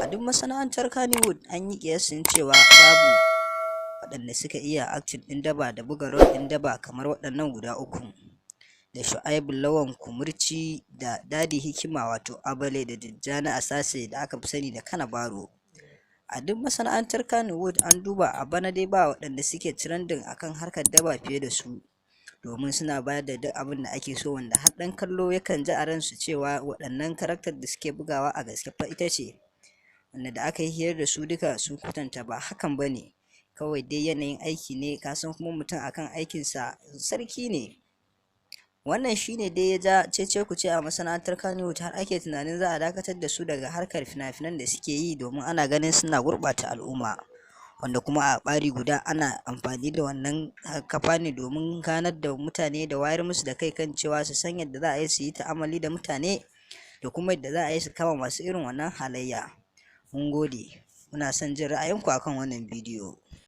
A duk masana'antar Kannywood an yi ƙiyasin cewa babu waɗanda suka iya aktin ɗin daba da buga rol ɗin daba kamar waɗannan guda uku, da Shu'aibu Lawan Kumurci da Dadi Hikima wato Abale da Tijjani Asase da aka fi sani da Kanabaro. A duk masana'antar Kannywood an duba a bana dai ba waɗanda suke trending akan harkar daba fiye da su, domin suna bayar da duk abin da ake so, wanda har ɗan kallo yakan ji a ransu cewa waɗannan karakter da suke bugawa a gaske fa ita ce, wanda da aka yi hira da su duka sun kwatanta ba hakan ba ne, kawai dai yanayin aiki ne, kasan kuma mutum akan aikinsa sarki ne. Wannan shine dai ya ja cece-kuce a masana'antar Kannywood har ake tunanin za a dakatar da su daga harkar fina-finan da suke yi, domin ana ganin suna gurɓata al'umma, wanda kuma a ɓari guda ana amfani da wannan kafa ne domin ganar da mutane da wayar musu da kai kan cewa su san yadda za a yi su yi ta'amali da mutane, da kuma yadda za a yi su kama masu irin wannan halayya. Mun gode, muna son jin ra'ayinku akan wannan bidiyo.